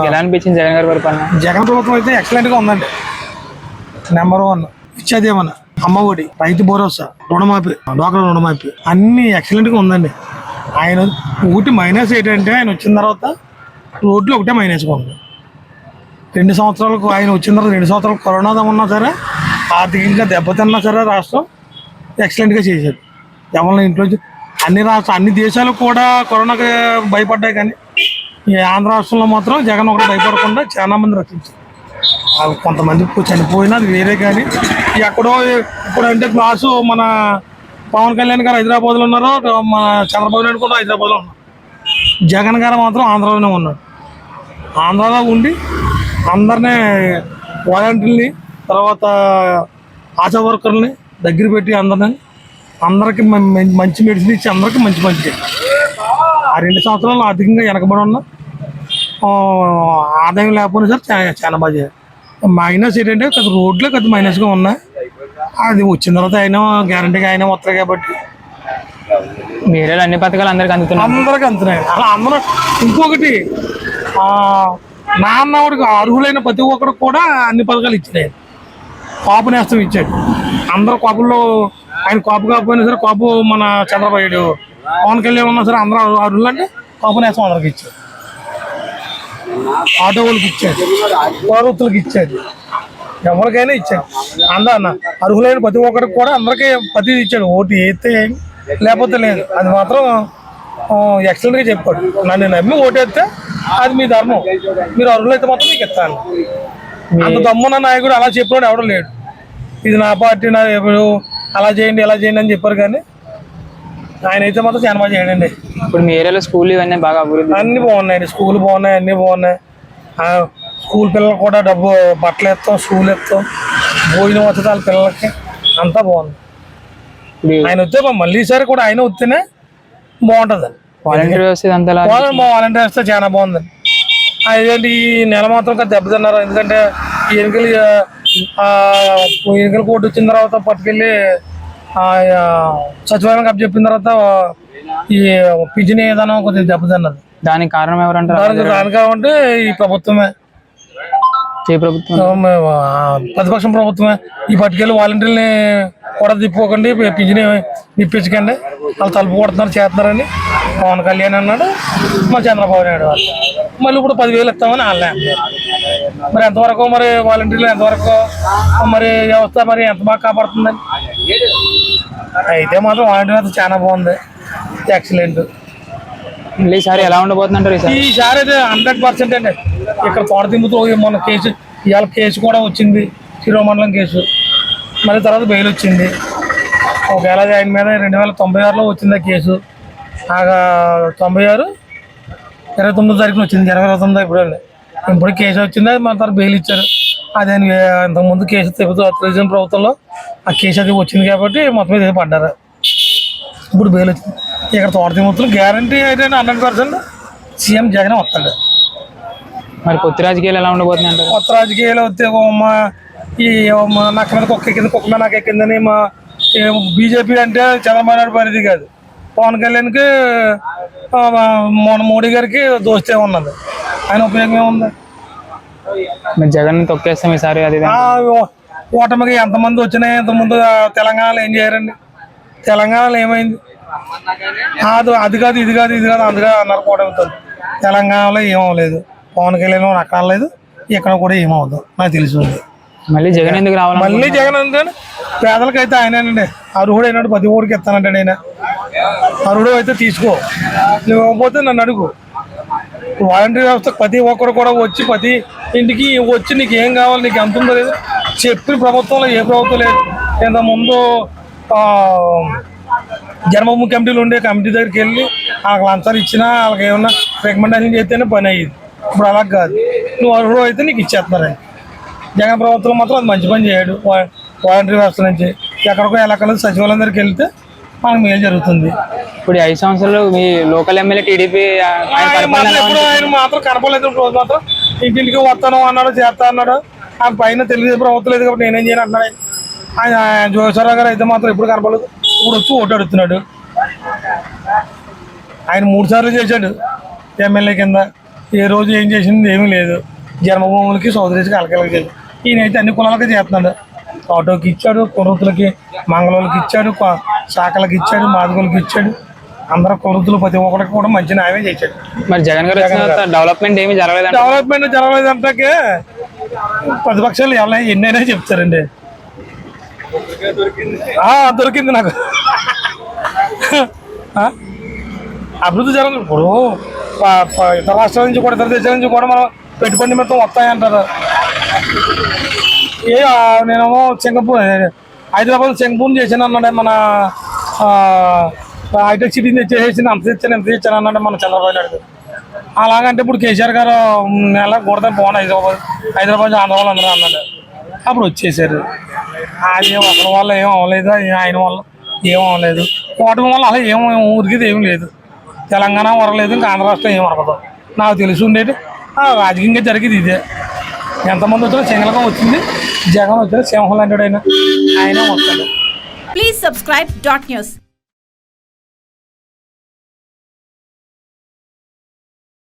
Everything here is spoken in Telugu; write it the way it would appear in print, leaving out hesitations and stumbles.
ఎలా అనిపించింది జగన్ గారి పరిపాలన? జగన్ ప్రభుత్వం అయితే ఎక్సలెంట్ గా ఉందండి. నెంబర్ 1 ఇచ్చేదేమన్నా అమ్మ ఒడి, రైతు భరోసా, రుణమాఫీ, డోక్రా రుణమాఫీ అన్ని ఎక్సలెంట్ గా ఉందండి. ఆయన ఒకటి మైనస్ ఏంటంటే ఆయన వచ్చిన తర్వాత రోడ్లు ఒకటే మైనస్ ఉంది. 2 సంవత్సరాలకు ఆయన వచ్చిన తర్వాత 2 సంవత్సరాలు కరోనా ఉన్నా సరే ఆర్థికంగా దెబ్బతిన్నా సరే రాష్ట్రం ఎక్సలెంట్గా చేశాడు. ఎవరిని ఇంట్లో అన్ని దేశాలు కూడా కరోనాకి భయపడ్డాయి, కానీ ఈ ఆంధ్ర రాష్ట్రంలో మాత్రం జగన్ ఒకటి భయపడకుండా చాలా మంది రక్షించారు. కొంతమంది చనిపోయినా అది వేరే, కానీ ఎక్కడో ఇప్పుడు అంటే క్లాసు మన పవన్ కళ్యాణ్ గారు హైదరాబాద్లో ఉన్నారు, మన చంద్రబాబు నాయుడు కూడా హైదరాబాద్లో ఉన్నారు. జగన్ గారు మాత్రం ఆంధ్రాలోనే ఉన్నాడు. ఆంధ్రాలో ఉండి అందరినీ వాలంటీర్ని తర్వాత ఆశా వర్కర్ని దగ్గర పెట్టి అందరికీ మంచి మెడిసిన్ ఇచ్చి అందరికీ మంచి ఆ 2 సంవత్సరాలు ఆర్థికంగా వెనకబడి ఉన్న ఆదాయం లేకపోయినా సరే చాలా బాగా చేయాలి. మైనస్ ఏంటంటే కొద్ది రోడ్లు కొద్ది మైనస్గా ఉన్నాయి. అది వచ్చిన తర్వాత అయినా గ్యారంటీగా అయినా వస్తాయి కాబట్టి వేరే అన్ని పథకాలు అందరికి అందుతున్నాయి. అలా అందరూ ఇంకొకటి నాన్నవాడికి అర్హులైన ప్రతి ఒక్కరికి కూడా అన్ని పథకాలు ఇచ్చినాయి. కాపు నేస్తం ఇచ్చాడు. అందరూ కాపుల్లో ఆయన కాపు కాకపోయినా సరే కాపు మన చంద్రబాబు నాయుడు పవన్ కళ్యాణ్ ఉన్నా సరే అందరూ అర్హులు అంటే కాపు నేస్తం అందరికి ఇచ్చాడు. ఆటో వాళ్ళకి ఇచ్చాడు, ప్రభుత్వాలకు ఇచ్చాడు, ఎవరికైనా ఇచ్చాడు. అన్న అర్హులైన ప్రతి ఒక్కరికి కూడా అందరికీ ప్రతి ఇచ్చాడు. ఓటు వేస్తే లేకపోతే లేదు. అది మాత్రం ఎక్సలెంట్గా చెప్పాడు. నన్ను నమ్మి ఓటేస్తే అది మీ ధర్మం, మీరు అర్హులైతే మాత్రం మీకు ఇస్తాను. అంత దమ్మున్న నాయకుడు అలా చెప్పినాడు ఎవడో లేడు. ఇది నా పార్టీ, నా ఎప్పుడు అలా చేయండి ఇలా చేయండి అని చెప్పారు, కానీ ఆయన అయితే మాత్రం చాలా బాగా చేయడండి. ఇప్పుడు మీ ఏరియాలో స్కూల్ ఇవన్నీ బాగా అభివృద్ధి అన్నీ బాగున్నాయండి. స్కూల్ బాగున్నాయి, అన్నీ బాగున్నాయి. స్కూల్ పిల్లలు కూడా డబ్బు బట్టలు ఇస్తాం, స్కూల్ ఇస్తాం, భోజనం వస్తుంది వాళ్ళ పిల్లలకి, అంతా బాగుంది. ఆయన వస్తే మళ్ళీ ఈసారి కూడా ఆయన వస్తేనే బాగుంటుందండి. వాలంటీర్ వ్యవస్థ వాలంటీర్ వ్యవస్థ చాలా బాగుందండి. అదేంటి ఈ నెల మాత్రం దెబ్బతిన్నారు. ఎందుకంటే ఎన్నికల కోర్టు వచ్చిన తర్వాత పట్టుకెళ్ళి సచివాలయం కప్పు చెప్పిన తర్వాత ఈ పింఛన్ ఏదైనా కొద్దిగా దెబ్బతిన్నది. దానికి కారణం ఎవరంటారు? దానికి కావాలంటే ఈ ప్రభుత్వమే, ప్రతిపక్షం ప్రభుత్వమే. ఈ పట్టుకెళ్ళి వాలంటీర్ని కూడా తిప్పుకోకండి, పింఛన్ ఇప్పించకండి, వాళ్ళు తలుపు కొడుతున్నారు చేస్తున్నారని పవన్ కళ్యాణ్ అన్నాడు, మా చంద్రబాబు నాయుడు వాళ్ళు. మళ్ళీ ఇప్పుడు 10,000 ఇస్తామని వాళ్ళే. మరి ఎంతవరకు మరి వాలంటీర్లు ఎంతవరకు మరి వ్యవస్థ మరి ఎంత బాగా కాపాడుతుందని. అయితే మాత్రం వాలంటీర్ వ్యవస్థ చాలా బాగుంది, ఎక్సలెంట్. ఈసారి ఎలా ఉండబోతుందంటారు? ఈసారి అయితే 100% అండి. ఇక్కడ తోట దింపుతూ మొన్న కేసు, ఇవాళ కేసు కూడా వచ్చింది, శిరోమండలం కేసు. మళ్ళీ తర్వాత బెయిల్ వచ్చింది. ఒకవేళ ఆయన మీద 2096లో వచ్చింది ఆ కేసు. 96 29వ తారీఖున వచ్చింది, 29 ఇప్పుడు కేసు వచ్చింది. మన తర్వాత బెయిల్ ఇచ్చారు. అదే ఇంతకుముందు కేసు తెలుగుదేశం ప్రభుత్వంలో ఆ కేసు అది వచ్చింది కాబట్టి మొత్తం మీద పడ్డారు. ఇప్పుడు బెయిల్ వచ్చింది. ఇక్కడ తోట దింపుతులు గ్యారంటీ అయితే 100% సీఎం జగన్ వస్తాడు. మరి కొత్త రాజకీయాలు ఎలా ఉండబోతుంది అంటారు? కొత్త రాజకీయాలు వస్తే నాకు మీద కుక్క ఎక్కింది, కుక్క మీద నాకు ఎక్కిందని బీజేపీ అంటే చంద్రబాబు నాయుడు పరిధి కాదు. పవన్ కళ్యాణ్కి మోడీ గారికి దోస్తే ఉన్నది. ఆయన ఉపయోగం ఏముంది? జగన్ తొక్కేస్తాం ఈసారి. అది ఓటమికి ఎంతమంది వచ్చినాయి? ఇంతకుముందు తెలంగాణలో ఏం చేయరండి? తెలంగాణలో ఏమైంది? అది కాదు ఇది కాదు అందుగా అన్నారు కూటమితో. తెలంగాణలో ఏమవలేదు, పవన్ కళ్యాణ్ రకాలేదు, ఇక్కడ కూడా ఏమవుతుంది నాకు తెలుసు. మళ్ళీ జగన్ ఎందుకు రావాలి? మళ్ళీ జగన్ అంటే పేదలకైతే ఆయనండి అర్హుడు అయినట్టు 10 ఓడికి ఇస్తానంటాడు ఆయన. అర్హుడు అయితే తీసుకో, నువ్వు ఇవ్వకపోతే నన్ను అడుగు. వాలంటీర్ వ్యవస్థ ప్రతి ఒక్కరు కూడా వచ్చి ప్రతి ఇంటికి వచ్చి నీకు ఏం కావాలి, నీకు ఎంత ఉందో లేదు చెప్పిన ప్రభుత్వంలో ఏ ప్రభుత్వం లేదు. ఇంతకుముందు జన్మభూమి కమిటీలు ఉండే కమిటీ దగ్గరికి వెళ్ళి వాళ్ళకి లంచాలు ఇచ్చినా వాళ్ళకి ఏమన్నా రికమెండేషన్ చేస్తేనే పని అయ్యేది. ఇప్పుడు అలా కాదు, నువ్వు అర్హుడు అయితే నీకు ఇచ్చేస్తున్నారండి. జగన్ ప్రభుత్వం మాత్రం అది మంచి పని చేయడు. వాలంటీర్ వ్యవస్థ నుంచి ఎక్కడికో ఎలాకలేదు సచివాలయం దగ్గరికి వెళ్తే మనకు మేలు జరుగుతుంది. ఇప్పుడు 5 సంవత్సరాలు మీ లోకల్ ఎమ్మెల్యే టీడీపీ ఆయన మాత్రం కనపడలేదు. రోజు మాత్రం ఇంటింటికి వస్తాను అన్నాడు, చేస్తా అన్నాడు. ఆయన పైన తెలుగుదేశం ప్రభుత్వం లేదు కాబట్టి నేనేం చేయను అంటున్నాడు. ఆయన జోగేశ్వరరావు గారు అయితే మాత్రం ఎప్పుడు కనపడలేదు. ఇప్పుడు వచ్చి ఓటు అడుగుతున్నాడు. ఆయన 3 సార్లు చేశాడు ఎమ్మెల్యే కింద. ఏ రోజు ఏం చేసింది ఏమీ లేదు. జన్మభూములకి సోదరికి అలకలకి లేదు. ఈయనైతే అన్ని కులాలకి చేస్తున్నాడు. ఆటోకి ఇచ్చాడు, కుర్రతులకి, మంగళూరుకి ఇచ్చాడు, శాఖలకి ఇచ్చాడు, మాదిగోళ్ళకి ఇచ్చాడు. అందరూ కుర్రతులు ప్రతి ఒక్కరికి కూడా మంచి న్యాయమే చేశాడు. మరి జగన్ గారు వచ్చిన తర్వాత డెవలప్మెంట్ ఏమీ జరగలేదంట. డెవలప్మెంట్ జరగలేదంటే ప్రతిపక్షాలు ఎన్నైనా చెప్తారండి. దొరికింది నాకు. అభివృద్ధి జరగలేదు. ఇప్పుడు ఇతర రాష్ట్రాల నుంచి కూడా, ఇతర దేశాల నుంచి కూడా మనం పెట్టుబడి నిమిత్తం వస్తాయంటారు. నేనేమో సింగపూర్, హైదరాబాద్ సింగపూర్ చేశాను అన్నాడే. మన హైటెక్ సిటీని చేసేసి అంత తెచ్చాను అన్నాడు మన చంద్రబాబు నాయుడు. అలాగంటే ఇప్పుడు కేసీఆర్ గారు నెల కూడతాను పోను హైదరాబాద్ ఆంధ్రవాళ్ళు అందరూ అన్నాడు. అప్పుడు వచ్చేసారు. అది ఒకరి వల్ల ఏం అవ్వలేదు, ఆయన వల్ల ఏం అవ్వలేదు. కూటమి వల్ల అలా ఊరికిది ఏం లేదు. తెలంగాణ వరలేదు, ఇంకా ఆంధ్ర రాష్ట్రం ఏం వరకదు. నాకు తెలిసి ఉండేది రాజకీయంగా జరిగేది ఇదే. ఎంతమంది వచ్చినా సింగల్గా వచ్చింది. జగన్ వచ్చినా సింహం లాంటి ఆయన వస్తాడు. Please subscribe Dot News.